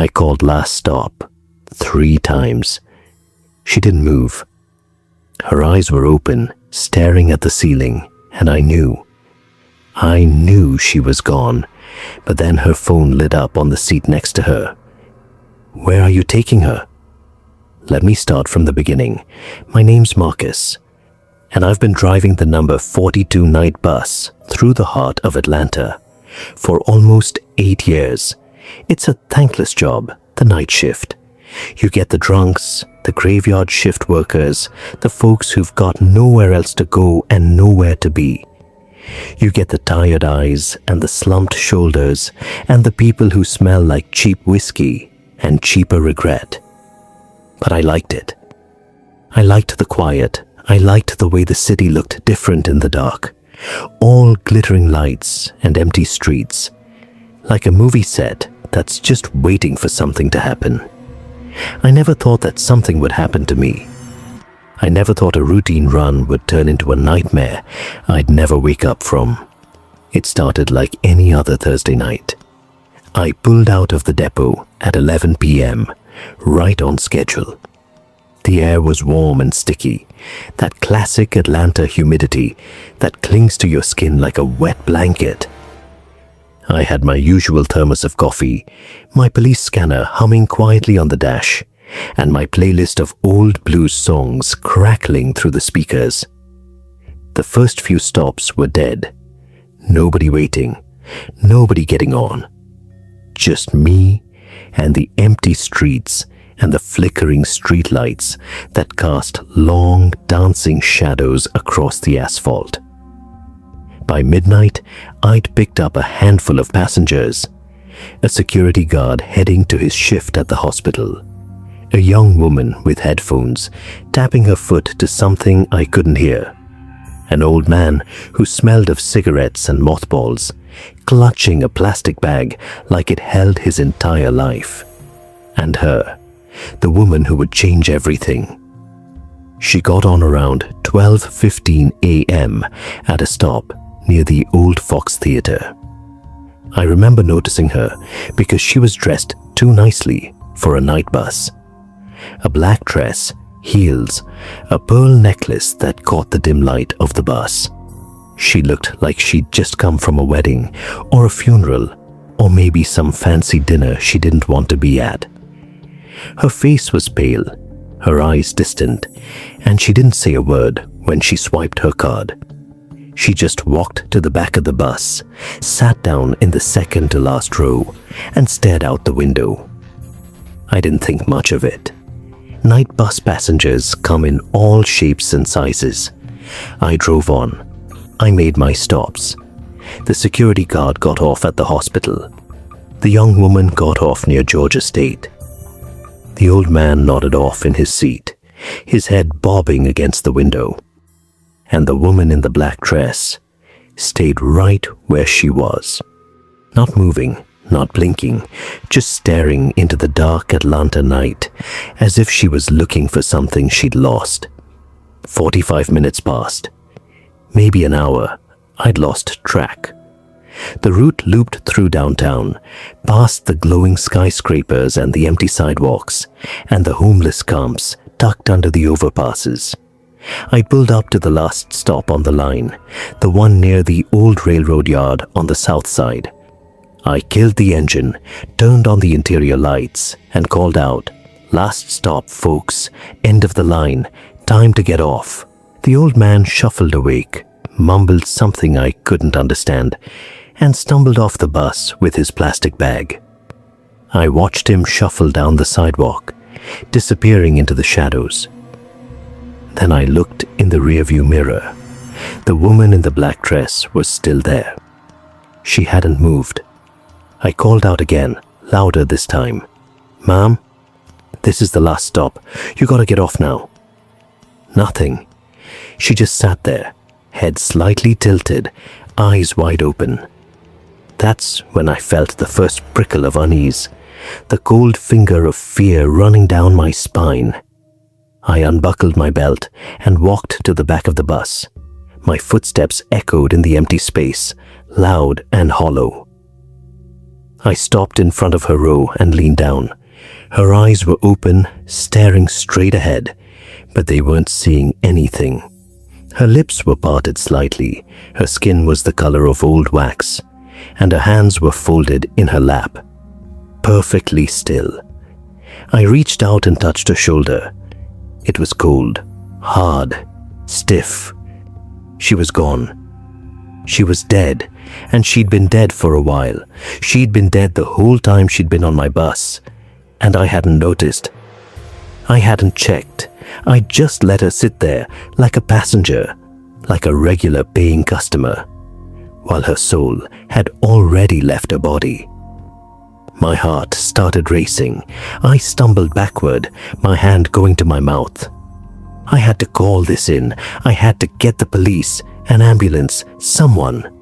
I called last stop 3 times. She didn't move. Her eyes were open, staring at the ceiling, and I knew she was gone, but then her phone lit up on the seat next to her. "Where are you taking her?" Let me start from the beginning. My name's Marcus, and I've been driving the number 42 night bus through the heart of Atlanta for almost 8 years. It's a thankless job, the night shift. You get the drunks, the graveyard shift workers, the folks who've got nowhere else to go and nowhere to be. You get the tired eyes and the slumped shoulders and the people who smell like cheap whiskey and cheaper regret. But I liked it. I liked the quiet. I liked the way the city looked different in the dark. All glittering lights and empty streets. Like a movie set that's just waiting for something to happen. I never thought that something would happen to me. I never thought a routine run would turn into a nightmare I'd never wake up from. It started like any other Thursday night. I pulled out of the depot at 11 p.m., right on schedule. The air was warm and sticky, that classic Atlanta humidity that clings to your skin like a wet blanket. I had my usual thermos of coffee, my police scanner humming quietly on the dash, and my playlist of old blues songs crackling through the speakers. The first few stops were dead. Nobody waiting, nobody getting on. Just me and the empty streets and the flickering streetlights that cast long, dancing shadows across the asphalt. By midnight, I'd picked up a handful of passengers. A security guard heading to his shift at the hospital. A young woman with headphones, tapping her foot to something I couldn't hear. An old man who smelled of cigarettes and mothballs, clutching a plastic bag like it held his entire life. And her, the woman who would change everything. She got on around 12:15 a.m. at a stop near the Old Fox Theatre. I remember noticing her because she was dressed too nicely for a night bus. A black dress, heels, a pearl necklace that caught the dim light of the bus. She looked like she'd just come from a wedding or a funeral, or maybe some fancy dinner she didn't want to be at. Her face was pale, her eyes distant, and she didn't say a word when she swiped her card. She just walked to the back of the bus, sat down in the second to last row, and stared out the window. I didn't think much of it. Night bus passengers come in all shapes and sizes. I drove on. I made my stops. The security guard got off at the hospital. The young woman got off near Georgia State. The old man nodded off in his seat, his head bobbing against the window. And the woman in the black dress stayed right where she was. Not moving, not blinking, just staring into the dark Atlanta night as if she was looking for something she'd lost. 45 minutes passed. Maybe an hour. I'd lost track. The route looped through downtown, past the glowing skyscrapers and the empty sidewalks, and the homeless camps tucked under the overpasses. I pulled up to the last stop on the line, the one near the old railroad yard on the south side. I killed the engine, turned on the interior lights, and called out, "Last stop, folks. End of the line. Time to get off." The old man shuffled awake, mumbled something I couldn't understand, and stumbled off the bus with his plastic bag. I watched him shuffle down the sidewalk, disappearing into the shadows. Then I looked in the rearview mirror. The woman in the black dress was still there. She hadn't moved. I called out again, louder this time. "Ma'am, this is the last stop. You gotta get off now." Nothing. She just sat there, head slightly tilted, eyes wide open. That's when I felt the first prickle of unease, the cold finger of fear running down my spine. I unbuckled my belt and walked to the back of the bus. My footsteps echoed in the empty space, loud and hollow. I stopped in front of her row and leaned down. Her eyes were open, staring straight ahead, but they weren't seeing anything. Her lips were parted slightly, her skin was the color of old wax, and her hands were folded in her lap, perfectly still. I reached out and touched her shoulder. It was cold, hard, stiff. She was gone. She was dead, and she'd been dead for a while. She'd been dead the whole time she'd been on my bus, and I hadn't noticed. I hadn't checked. I just let her sit there like a passenger, like a regular paying customer, while her soul had already left her body. My heart started racing. I stumbled backward, my hand going to my mouth. I had to call this in. I had to get the police, an ambulance, someone.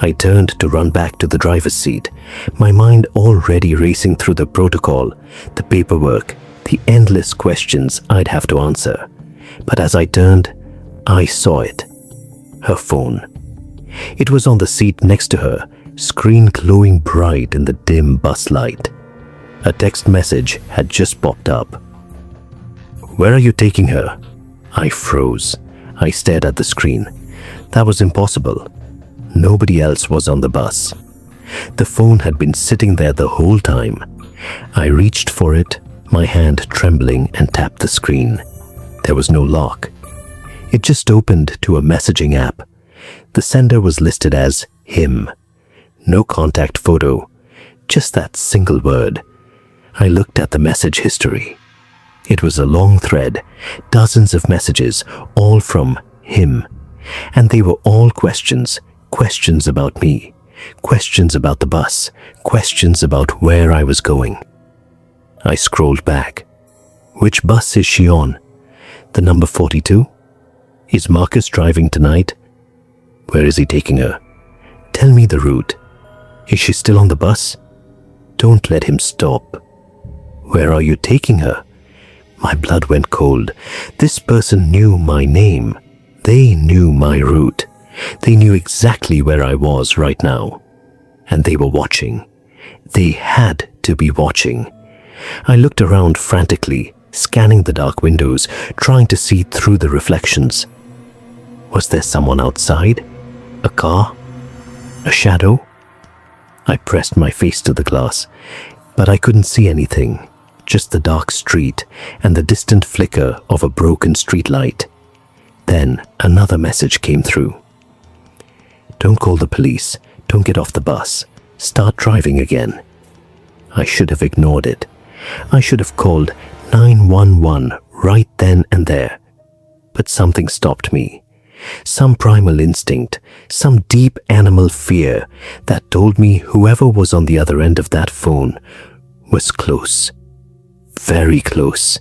I turned to run back to the driver's seat, my mind already racing through the protocol, the paperwork, the endless questions I'd have to answer. But as I turned, I saw it. Her phone. It was on the seat next to her, screen glowing bright in the dim bus light. A text message had just popped up. "Where are you taking her?" I froze. I stared at the screen. That was impossible. Nobody else was on the bus. The phone had been sitting there the whole time. I reached for it, my hand trembling, and tapped the screen. There was no lock. It just opened to a messaging app. The sender was listed as him. No contact photo, just that single word. I looked at the message history. It was a long thread, dozens of messages, all from him. And they were all questions, questions about me, questions about the bus, questions about where I was going. I scrolled back. Which bus is she on? The number 42? Is Marcus driving tonight? Where is he taking her? Tell me the route. Is she still on the bus? Don't let him stop. Where are you taking her? My blood went cold. This person knew my name. They knew my route. They knew exactly where I was right now. And they were watching. They had to be watching. I looked around frantically, scanning the dark windows, trying to see through the reflections. Was there someone outside? A car? A shadow? I pressed my face to the glass, but I couldn't see anything, just the dark street and the distant flicker of a broken streetlight. Then another message came through. Don't call the police. Don't get off the bus. Start driving again. I should have ignored it. I should have called 911 right then and there. But something stopped me. Some primal instinct, some deep animal fear that told me whoever was on the other end of that phone was close. Very close.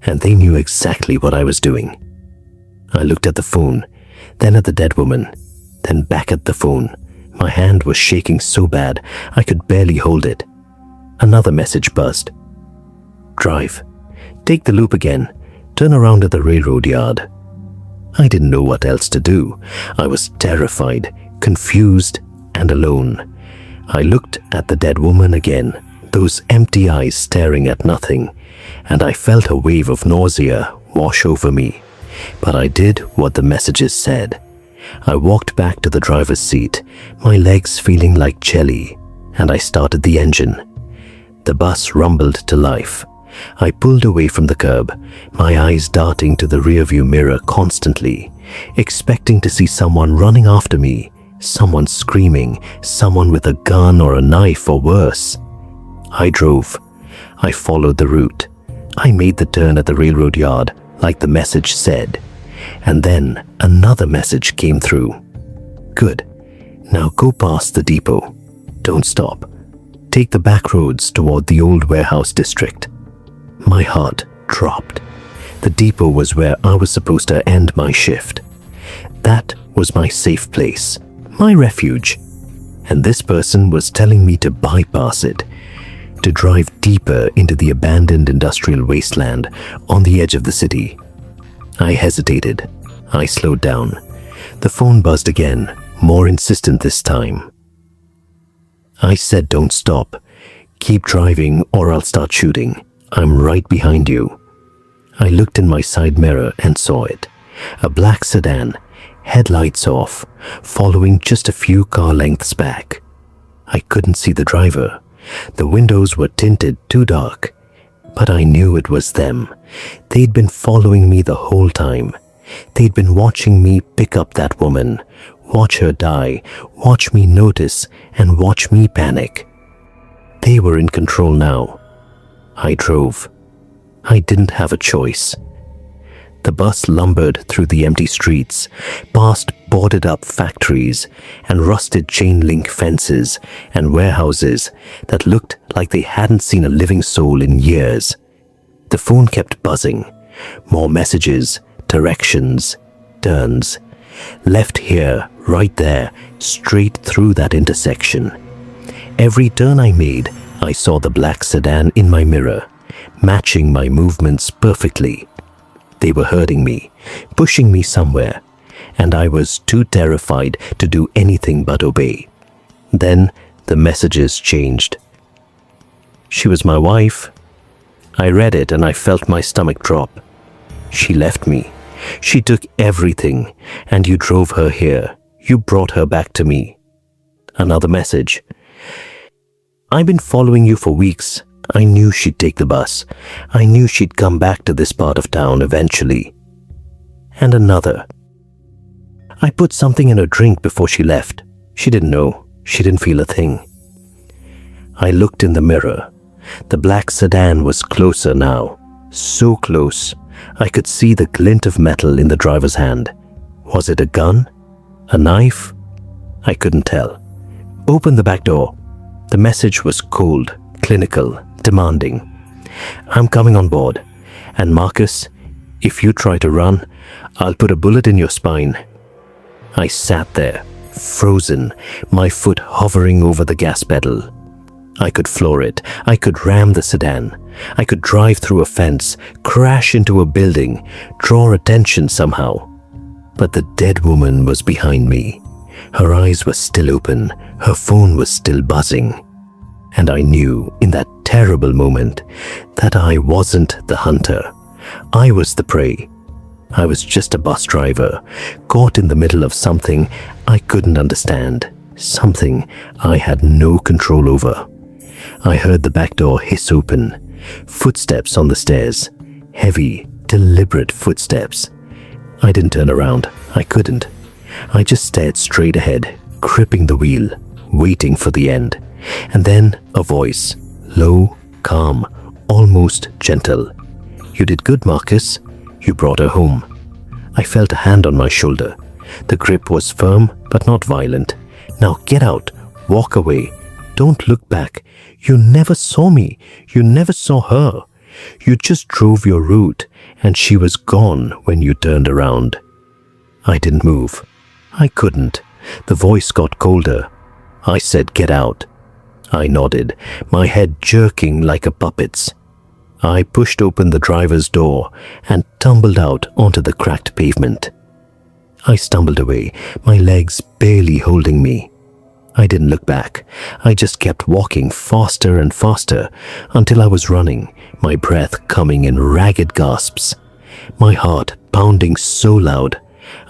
And they knew exactly what I was doing. I looked at the phone, then at the dead woman, then back at the phone. My hand was shaking so bad I could barely hold it. Another message buzzed. Drive. Take the loop again. Turn around at the railroad yard. I didn't know what else to do. I was terrified, confused, and alone. I looked at the dead woman again, those empty eyes staring at nothing, and I felt a wave of nausea wash over me. But I did what the messages said. I walked back to the driver's seat, my legs feeling like jelly, and I started the engine. The bus rumbled to life. I pulled away from the curb, my eyes darting to the rearview mirror constantly, expecting to see someone running after me, someone screaming, someone with a gun or a knife or worse. I drove. I followed the route. I made the turn at the railroad yard, like the message said. And then another message came through. Good. Now go past the depot. Don't stop. Take the back roads toward the old warehouse district. My heart dropped. The depot was where I was supposed to end my shift. That was my safe place, my refuge. And this person was telling me to bypass it, to drive deeper into the abandoned industrial wasteland on the edge of the city. I hesitated. I slowed down. The phone buzzed again, more insistent this time. I said, "Don't stop. Keep driving or I'll start shooting. I'm right behind you." I looked in my side mirror and saw it. A black sedan, headlights off, following just a few car lengths back. I couldn't see the driver. The windows were tinted too dark. But I knew it was them. They'd been following me the whole time. They'd been watching me pick up that woman, watch her die, watch me notice, and watch me panic. They were in control now. I drove. I didn't have a choice. The bus lumbered through the empty streets, past boarded-up factories and rusted chain-link fences and warehouses that looked like they hadn't seen a living soul in years. The phone kept buzzing. More messages, directions, turns. Left here, right there, straight through that intersection. Every turn I made, I saw the black sedan in my mirror, matching my movements perfectly. They were hurting me, pushing me somewhere, and I was too terrified to do anything but obey. Then the messages changed. She was my wife. I read it and I felt my stomach drop. She left me. She took everything, and you drove her here. You brought her back to me. Another message. I've been following you for weeks. I knew she'd take the bus. I knew she'd come back to this part of town eventually. And another. I put something in her drink before she left. She didn't know. She didn't feel a thing. I looked in the mirror. The black sedan was closer now. So close. I could see the glint of metal in the driver's hand. Was it a gun? A knife? I couldn't tell. Open the back door. The message was cold, clinical, demanding. I'm coming on board. And Marcus, if you try to run, I'll put a bullet in your spine. I sat there, frozen, my foot hovering over the gas pedal. I could floor it. I could ram the sedan. I could drive through a fence, crash into a building, draw attention somehow. But the dead woman was behind me. Her eyes were still open. Her phone was still buzzing. And I knew in that terrible moment that I wasn't the hunter. I was the prey. I was just a bus driver, caught in the middle of something I couldn't understand, something I had no control over. I heard the back door hiss open, footsteps on the stairs, heavy, deliberate footsteps. I didn't turn around. I couldn't. I just stared straight ahead, gripping the wheel, waiting for the end. And then a voice, low, calm, almost gentle. You did good, Marcus. You brought her home. I felt a hand on my shoulder. The grip was firm but not violent. Now get out. Walk away. Don't look back. You never saw me. You never saw her. You just drove your route and she was gone when you turned around. I didn't move. I couldn't. The voice got colder. I said, get out. I nodded, my head jerking like a puppet's. I pushed open the driver's door and tumbled out onto the cracked pavement. I stumbled away, my legs barely holding me. I didn't look back. I just kept walking faster and faster until I was running, my breath coming in ragged gasps, my heart pounding so loud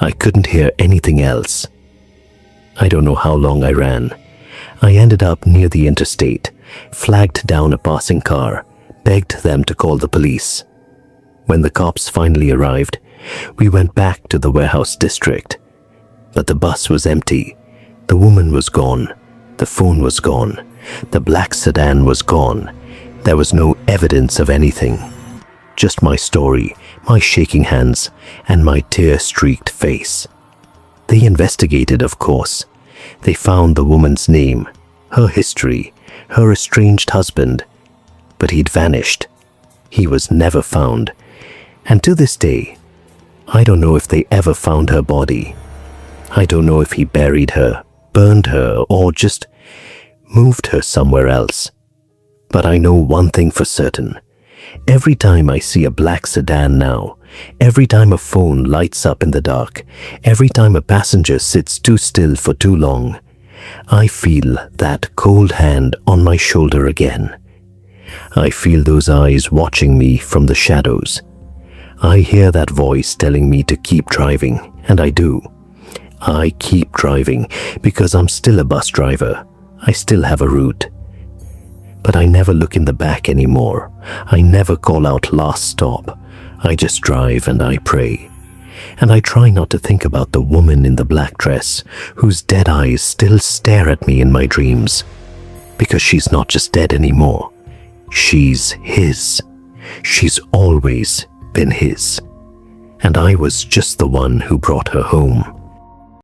I couldn't hear anything else. I don't know how long I ran. I ended up near the interstate, flagged down a passing car, begged them to call the police. When the cops finally arrived, we went back to the warehouse district. But the bus was empty. The woman was gone. The phone was gone. The black sedan was gone. There was no evidence of anything. Just my story, my shaking hands, and my tear-streaked face. They investigated, of course. They found the woman's name, her history, her estranged husband. But he'd vanished. He was never found. And to this day, I don't know if they ever found her body. I don't know if he buried her, burned her, or just moved her somewhere else. But I know one thing for certain. Every time I see a black sedan now, every time a phone lights up in the dark, every time a passenger sits too still for too long, I feel that cold hand on my shoulder again. I feel those eyes watching me from the shadows. I hear that voice telling me to keep driving, and I do. I keep driving because I'm still a bus driver. I still have a route. But I never look in the back anymore. I never call out last stop. I just drive and I pray. And I try not to think about the woman in the black dress whose dead eyes still stare at me in my dreams. Because she's not just dead anymore. She's his. She's always been his. And I was just the one who brought her home.